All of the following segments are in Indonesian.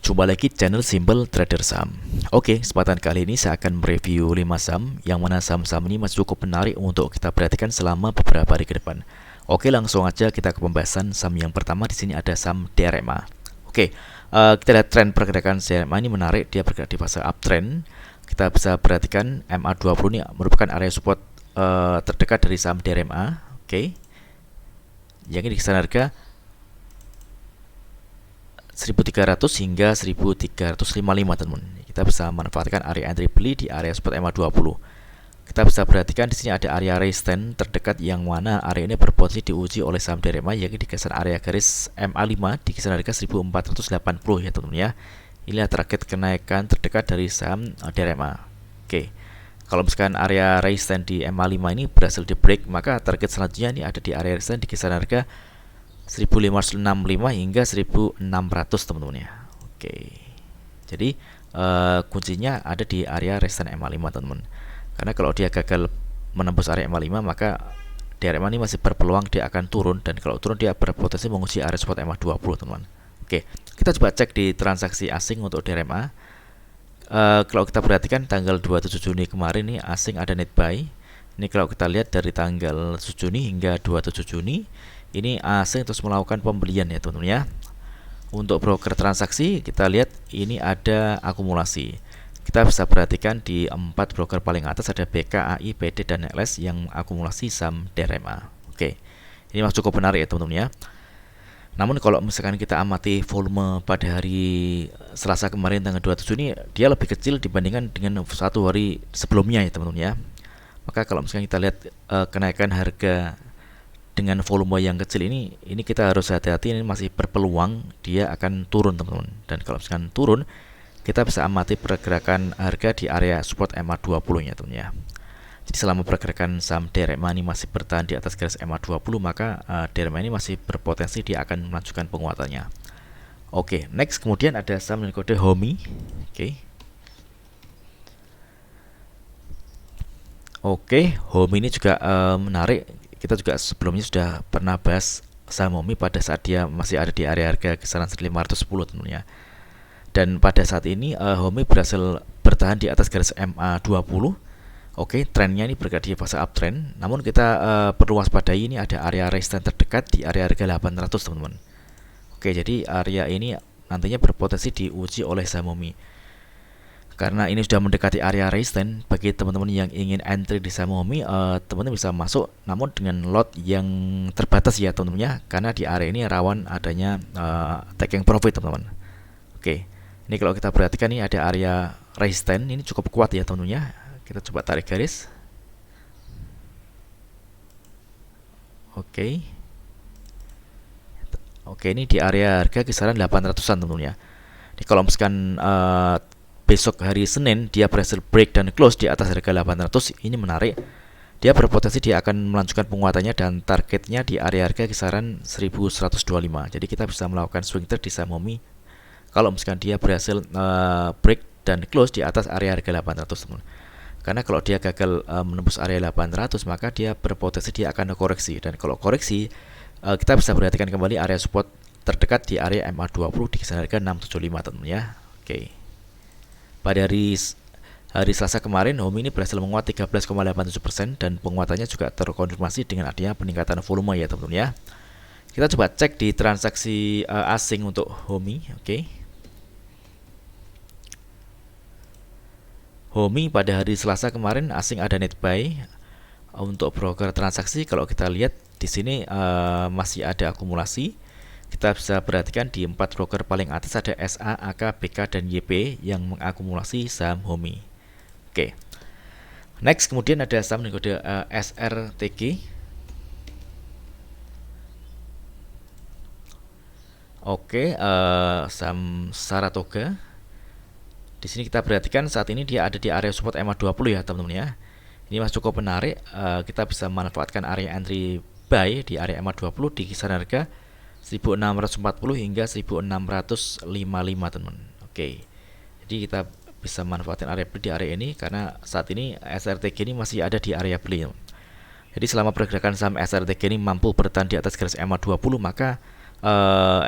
Jumpa lagi channel Simple Trader Saham. Oke, kesempatan kali ini saya akan mereview 5 saham yang mana saham-saham ini masih cukup menarik untuk kita perhatikan selama beberapa hari ke depan. Oke, langsung aja kita ke pembahasan saham yang pertama. Di sini ada saham DRMA. Oke, kita lihat tren pergerakan DRMA ini menarik, dia bergerak di fase uptrend. Kita bisa perhatikan MA20 ini merupakan area support terdekat dari saham DRMA. Oke. Yang ini di kisaran harga 1300 hingga 1355 teman-teman. Kita bisa manfaatkan area entry beli di area support MA20. Kita bisa perhatikan di sini ada area resistance terdekat yang mana area ini berpotensi diuji oleh saham DRMA, yaitu di kisaran area garis MA5 di kisaran harga 1480 ya teman-teman ya. Inilah target kenaikan terdekat dari saham DRMA. Oke. Kalau misalkan area resistance di MA5 ini berhasil di break, maka target selanjutnya ini ada di area resistance di kisaran harga 1565 hingga 1600 teman-teman ya. Oke. Jadi kuncinya ada di area resistance MA5 teman-teman. Karena kalau dia gagal menembus area MA5, maka DRMA ini masih berpeluang dia akan turun, dan kalau turun dia berpotensi menguji area support MA20 teman-teman. Oke, kita coba cek di transaksi asing untuk DRMA. Kalau kita perhatikan tanggal 27 Juni kemarin nih asing ada net buy. Ini kalau kita lihat dari tanggal 7 Juni hingga 27 Juni ini asing terus melakukan pembelian ya teman-teman ya. Untuk broker transaksi kita lihat ini ada akumulasi. Kita bisa perhatikan di 4 broker paling atas ada BK, AI, PD, dan LS yang akumulasi saham DRMA. Oke, ini masih cukup menarik ya teman-teman ya. Namun kalau misalkan kita amati volume pada hari Selasa kemarin tanggal 27 ini, dia lebih kecil dibandingkan dengan satu hari sebelumnya ya teman-teman ya. Maka kalau misalkan kita lihat kenaikan harga dengan volume yang kecil ini kita harus hati-hati, ini masih berpeluang dia akan turun teman-teman. Dan kalau misalkan turun, kita bisa amati pergerakan harga di area support MA20 ya teman-teman ya. Jadi selama pergerakan saham DRMA ini masih bertahan di atas garis MA20, maka DRMA ini masih berpotensi dia akan melanjutkan penguatannya. Oke, next kemudian ada saham dengan kode HOMI. Oke, HOMI ini juga menarik. Kita juga sebelumnya sudah pernah bahas saham HOMI pada saat dia masih ada di area harga kisaran 1510 tentunya. Dan pada saat ini HOMI berhasil bertahan di atas garis MA20. Oke, trennya ini bergerak di fase uptrend. Namun kita perlu waspadai, ini ada area resistance terdekat di area harga 800 teman-teman. Oke, jadi area ini nantinya berpotensi diuji oleh saham HOMI. Karena ini sudah mendekati area resistance, bagi teman-teman yang ingin entry di saham HOMI, teman-teman bisa masuk, namun dengan lot yang terbatas ya teman-teman ya, karena di area ini rawan adanya taking profit teman-teman. Oke, ini kalau kita perhatikan ini ada area resistance, ini cukup kuat ya teman-teman ya. Kita coba tarik garis. Oke, ini di area harga kisaran 800-an teman-teman ya. Jadi kalau misalkan besok hari Senin dia berhasil break dan close di atas harga 800, ini menarik. Dia berpotensi dia akan melanjutkan penguatannya dan targetnya di area harga kisaran 1125. Jadi kita bisa melakukan swing trade di saham HOMI kalau misalkan dia berhasil break dan close di atas area harga 800 teman. Karena kalau dia gagal menembus area 800, maka dia berpotensi dia akan koreksi, dan kalau koreksi kita bisa perhatikan kembali area support terdekat di area MA20 di kisaran harga 675 teman ya. Oke. Pada hari Selasa kemarin HOMI ini berhasil menguat 13,87% dan penguatannya juga terkonfirmasi dengan adanya peningkatan volume ya teman-teman ya. Kita coba cek di transaksi asing untuk HOMI. Oke. HOMI pada hari Selasa kemarin asing ada net buy. Untuk broker transaksi kalau kita lihat di sini masih ada akumulasi. Kita bisa perhatikan di 4 broker paling atas ada SA, AK, BK, dan YP yang mengakumulasi saham HOMI. Oke. Next kemudian ada saham dengan kode SRTG. Oke, saham Saratoga. Di sini kita perhatikan saat ini dia ada di area support MA20 ya teman-teman ya. Ini masih cukup menarik. Kita bisa manfaatkan area entry buy di area MA20 di kisaran harga 1640 hingga 1655 teman. Oke. Jadi kita bisa manfaatkan area beli di area ini karena saat ini SRTG ini masih ada di area beli. Jadi selama pergerakan saham SRTG ini mampu bertahan di atas garis MA20, maka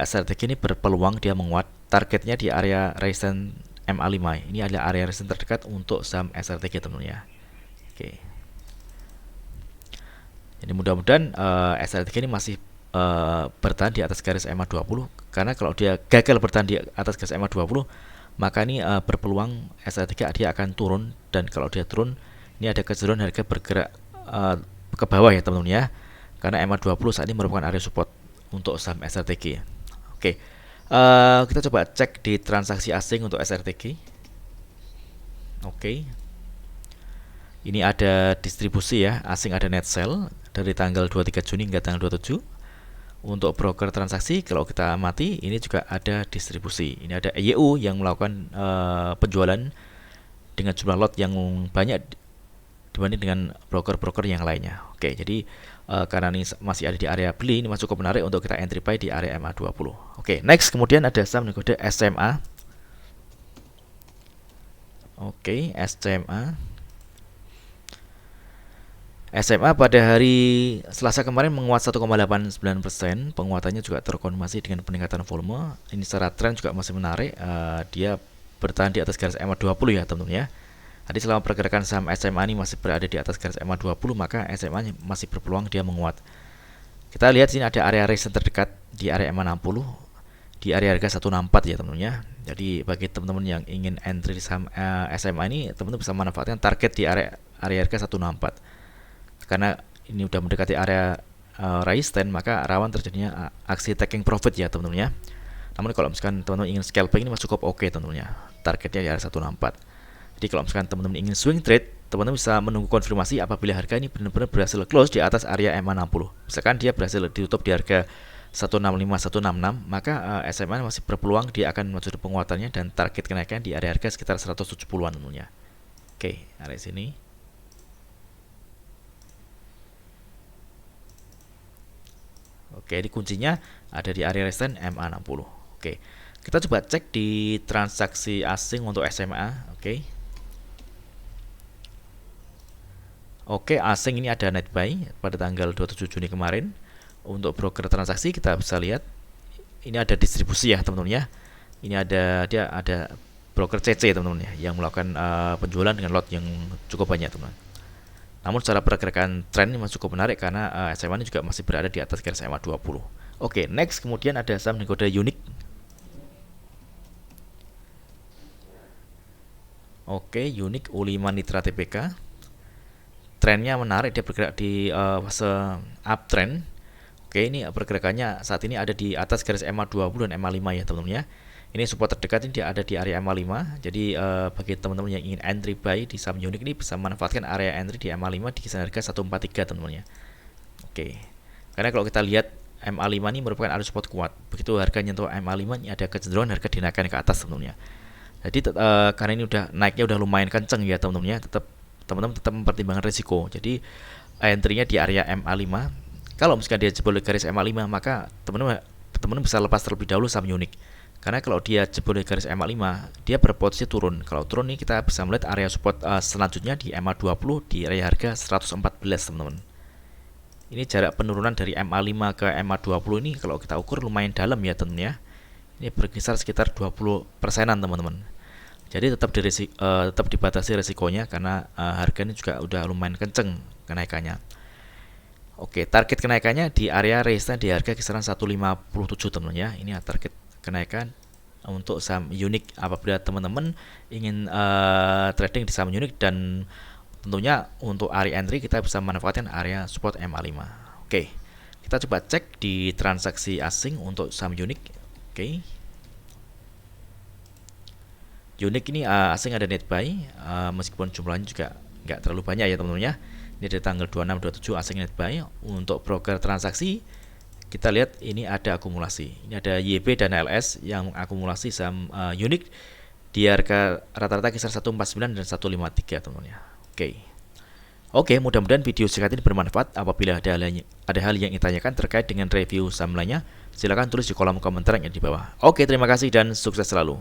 SRTG ini berpeluang dia menguat targetnya di area resistance MA5. Ini adalah area resistance terdekat untuk saham SRTG teman-teman ya. Oke. Jadi mudah-mudahan SRTG ini masih bertahan di atas garis MA20, karena kalau dia gagal bertahan di atas garis MA20, maka ini berpeluang SRTG dia akan turun, dan kalau dia turun ini ada kecenderungan harga bergerak ke bawah ya teman-teman ya, karena MA20 saat ini merupakan area support untuk saham SRTG. Oke. Kita coba cek di transaksi asing untuk SRTG. Oke. Ini ada distribusi ya, asing ada net sell dari tanggal 23 Juni hingga tanggal 27. Untuk broker transaksi, kalau kita amati, ini juga ada distribusi. Ini ada EYU yang melakukan penjualan dengan jumlah lot yang banyak dibanding dengan broker-broker yang lainnya. Oke, jadi karena ini masih ada di area beli, ini masih cukup menarik untuk kita entry buy di area MA20. Oke, next kemudian ada saham dengan kode SMA. Oke, SMA pada hari Selasa kemarin menguat 1,89%. Penguatannya juga terkonfirmasi dengan peningkatan volume. Ini secara tren juga masih menarik. Dia bertahan di atas garis MA20 ya teman-teman ya. Tadi selama pergerakan saham SMA ini masih berada di atas garis MA20, maka SMA masih berpeluang dia menguat. Kita lihat sini ada area resistance terdekat di area MA60 di area harga 164 ya teman-teman ya. Jadi bagi teman-teman yang ingin entry di saham SMA ini, teman-teman bisa manfaatkan target di area harga 164. Karena ini udah mendekati area resistance, maka rawan terjadinya aksi taking profit ya teman-teman ya. Namun kalau misalkan teman-teman ingin scalping, ini masih cukup oke teman-teman ya. Targetnya di area 164. Jadi kalau misalkan teman-teman ingin swing trade, teman-teman bisa menunggu konfirmasi apabila harga ini benar-benar berhasil close di atas area MA60. Misalkan dia berhasil ditutup di harga 165 166, maka SMA masih berpeluang dia akan menuju penguatannya, dan target kenaikan di area harga sekitar 170-an teman-teman ya. Oke, area sini. Oke, ini kuncinya ada di area resistance MA60. Oke, kita coba cek di transaksi asing untuk SMA. Oke, asing ini ada net buy pada tanggal 27 Juni kemarin. Untuk broker transaksi kita bisa lihat ini ada distribusi ya teman-teman ya. Ini dia ada broker CC teman-teman ya, yang melakukan penjualan dengan lot yang cukup banyak teman-teman. Namun secara pergerakan tren ini masih cukup menarik karena SMA ini juga masih berada di atas garis MA20. Oke, next kemudian ada saham dengan kode unik. Oke, unik U5 Nitra TPK. Trennya menarik, dia bergerak di fase uptrend. Oke, ini pergerakannya saat ini ada di atas garis MA20 dan MA5 ya teman-teman ya. Ini support terdekat ini dia ada di area MA5. Jadi bagi teman-teman yang ingin entry buy di saham unik ini bisa memanfaatkan area entry di MA5 di kisaran harga 143 teman-teman ya. Oke. Karena kalau kita lihat MA5 ini merupakan area support kuat. Begitu harga nyentuh MA5 ini ada kecenderungan harga dinaikkan ke atas teman-teman ya. Jadi karena ini udah naiknya udah lumayan kenceng ya teman-teman ya, teman-teman tetap mempertimbangkan risiko. Jadi entry-nya di area MA5. Kalau misalkan dia jebol garis MA5, maka teman-teman bisa lepas terlebih dahulu saham unik. Karena kalau dia jebol di garis MA5, dia berpotensi turun. Kalau turun nih kita bisa melihat area support selanjutnya di MA20 di area harga 114 teman-teman. Ini jarak penurunan dari MA5 ke MA20 ini kalau kita ukur lumayan dalam ya teman-teman ya. Ini berkisar sekitar 20%-an teman-teman. Jadi tetap dibatasi resikonya karena harga ini juga udah lumayan kenceng kenaikannya. Oke, target kenaikannya di area resistance di harga kisaran 157 teman-teman ya. Ini target kenaikan untuk saham unik apabila teman-teman ingin trading di saham unik, dan tentunya untuk area entry kita bisa manfaatkan area support MA5. Oke, kita coba cek di transaksi asing untuk saham unik. Oke, unik ini asing ada net buy, meskipun jumlahnya juga nggak terlalu banyak ya teman-teman ya. Ini dari tanggal 26-27 asing net buy. Untuk broker transaksi kita lihat ini ada akumulasi. Ini ada YB dan LS yang akumulasi saham unik di harga rata-rata kisar 149 dan 153 teman-teman ya. Oke, mudah-mudahan video singkat ini bermanfaat. Apabila ada hal yang ingin ditanyakan terkait dengan review saham lainnya, silakan tulis di kolom komentar yang di bawah. Oke, terima kasih dan sukses selalu.